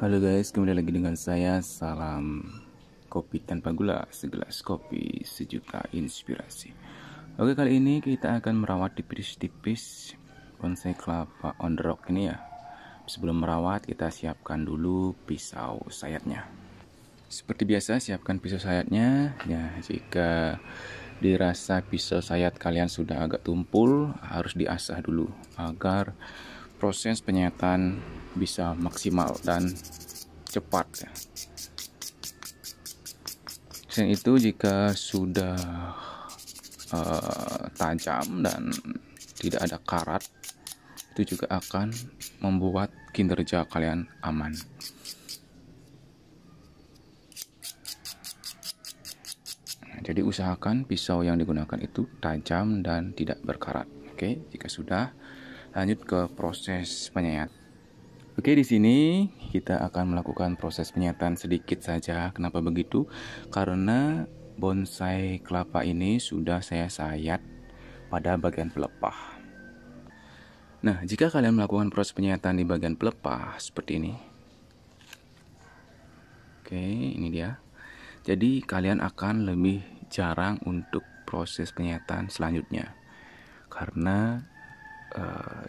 Halo guys, kembali lagi dengan saya. Salam kopi tanpa gula, segelas kopi sejuta inspirasi. Oke, kali ini kita akan merawat tipis-tipis bonsai kelapa on the rock ini ya. Sebelum merawat, kita siapkan dulu pisau sayatnya. Seperti biasa, siapkan pisau sayatnya. Ya, jika dirasa pisau sayat kalian sudah agak tumpul, harus diasah dulu agar proses penyayatan bisa maksimal dan cepat ya. Selain itu, jika sudah tajam dan tidak ada karat, itu juga akan membuat kinerja kalian aman. Jadi usahakan pisau yang digunakan itu tajam dan tidak berkarat. Oke, jika sudah, lanjut ke proses penyayat. Oke, di sini kita akan melakukan proses penyayatan sedikit saja. Kenapa begitu? Karena bonsai kelapa ini sudah saya sayat pada bagian pelepah. Nah, jika kalian melakukan proses penyayatan di bagian pelepah seperti ini. Oke, ini dia. Jadi kalian akan lebih jarang untuk proses penyayatan selanjutnya. Karena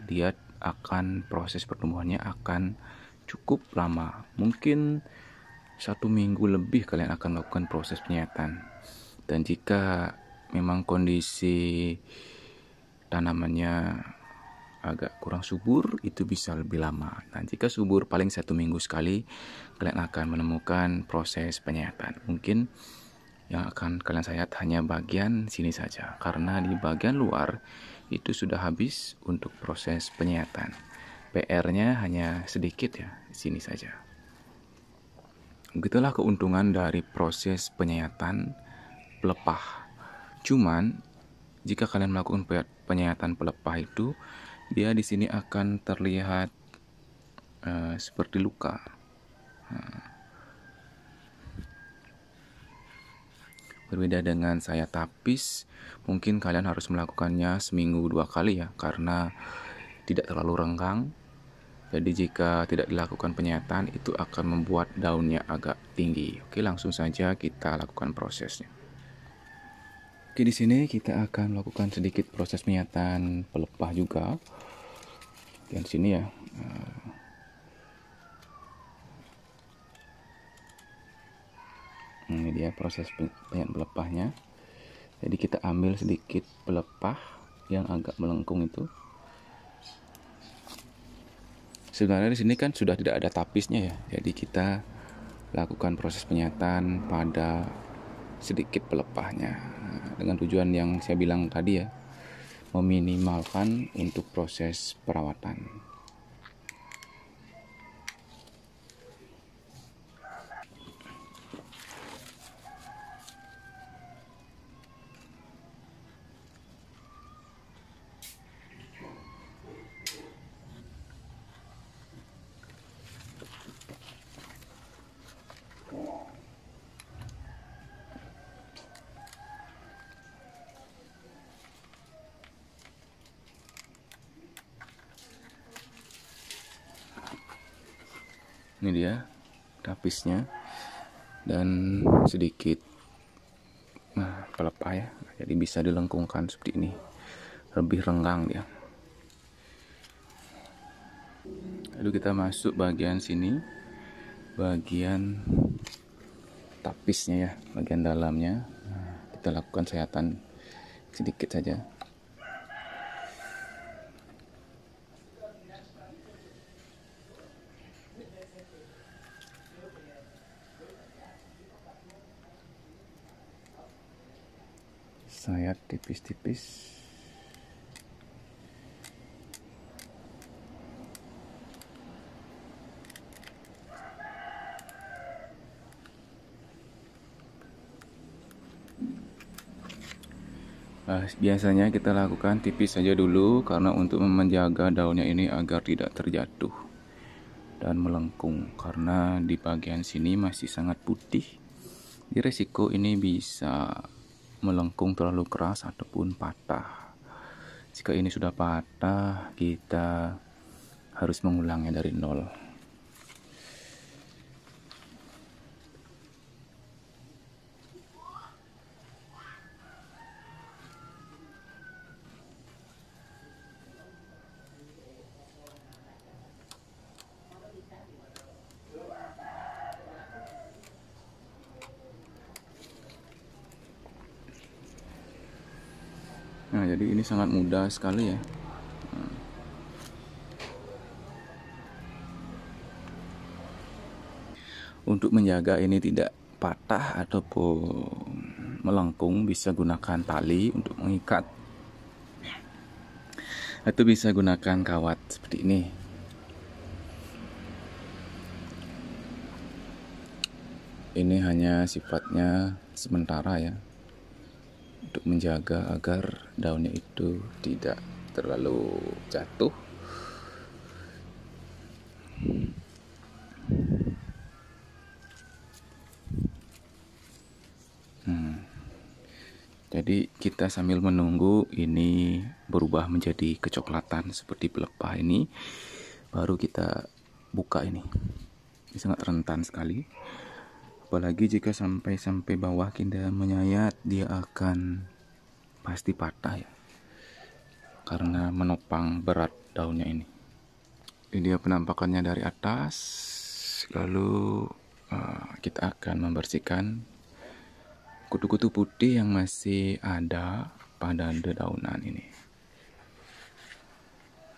dia akan proses pertumbuhannya akan cukup lama, mungkin 1 minggu lebih kalian akan melakukan proses penyayatan. Dan jika memang kondisi tanamannya agak kurang subur, itu bisa lebih lama. Dan jika subur, paling 1 minggu sekali kalian akan menemukan proses penyayatan. Mungkin yang akan kalian sayat hanya bagian sini saja, karena di bagian luar itu sudah habis untuk proses penyayatan. PR-nya hanya sedikit ya, di sini saja. Begitulah keuntungan dari proses penyayatan pelepah. Cuman jika kalian melakukan penyayatan pelepah itu, dia di sini akan terlihat seperti luka. Berbeda dengan saya tapis, mungkin kalian harus melakukannya seminggu 2 kali ya, karena tidak terlalu renggang. Jadi jika tidak dilakukan penyayatan, itu akan membuat daunnya agak tinggi. Oke, langsung saja kita lakukan prosesnya. Oke, di sini kita akan melakukan sedikit proses penyayatan pelepah juga. Dan sini ya. Ini dia proses penyayatan pelepahnya. Jadi kita ambil sedikit pelepah yang agak melengkung itu. Sebenarnya di sini kan sudah tidak ada tapisnya ya. Jadi kita lakukan proses penyayatan pada sedikit pelepahnya. Dengan tujuan yang saya bilang tadi ya, meminimalkan untuk proses perawatan. Ini dia tapisnya dan sedikit pelepah ya, jadi bisa dilengkungkan seperti ini, lebih renggang dia. Lalu kita masuk bagian sini, bagian tapisnya ya, bagian dalamnya. Kita lakukan sayatan sedikit saja. Sayat tipis-tipis. Biasanya kita lakukan tipis saja dulu karena untuk menjaga daunnya ini agar tidak terjatuh dan melengkung, karena di bagian sini masih sangat putih. Di resiko ini bisa melengkung terlalu keras ataupun patah. Jika ini sudah patah, kita harus mengulangnya dari nol. Nah, jadi ini sangat mudah sekali ya. Untuk menjaga ini tidak patah ataupun melengkung, bisa gunakan tali untuk mengikat, atau bisa gunakan kawat seperti ini. Ini hanya sifatnya sementara ya, untuk menjaga agar daunnya itu tidak terlalu jatuh. Jadi kita sambil menunggu ini berubah menjadi kecoklatan seperti pelepah ini, baru kita buka ini. Ini sangat rentan sekali. Apalagi jika sampai bawah kita menyayat, dia akan pasti patah ya, karena menopang berat daunnya ini. Ini dia penampakannya dari atas. Lalu kita akan membersihkan kutu-kutu putih yang masih ada pada dedaunan ini.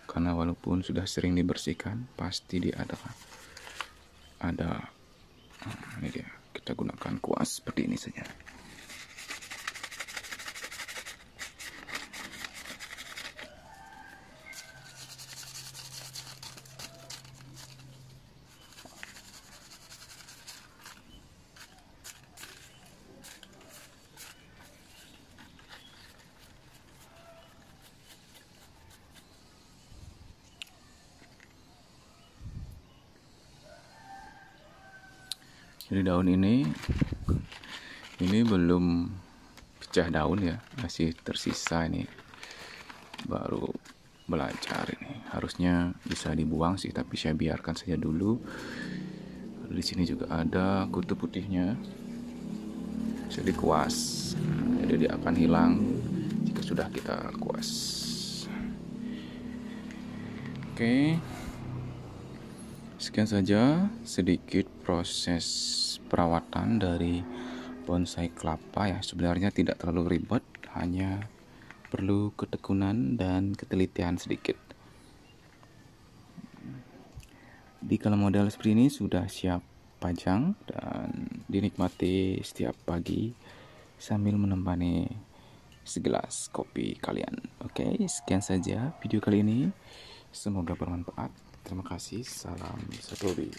Karena walaupun sudah sering dibersihkan, pasti dia ada. Ini dia, kita gunakan kuas seperti ini saja. Jadi daun ini belum pecah daun ya, masih tersisa ini, baru belajar ini. Harusnya bisa dibuang sih, tapi saya biarkan saja dulu. Di sini juga ada kutu putihnya, bisa dikuas. Jadi dia akan hilang jika sudah kita kuas. Oke. Sekian saja sedikit proses perawatan dari bonsai kelapa ya. Sebenarnya tidak terlalu ribet, hanya perlu ketekunan dan ketelitian sedikit. Di kalau model seperti ini sudah siap pajang dan dinikmati setiap pagi sambil menemani segelas kopi kalian. Oke, sekian saja video kali ini. Semoga bermanfaat. Terima kasih. Salam satu hobi.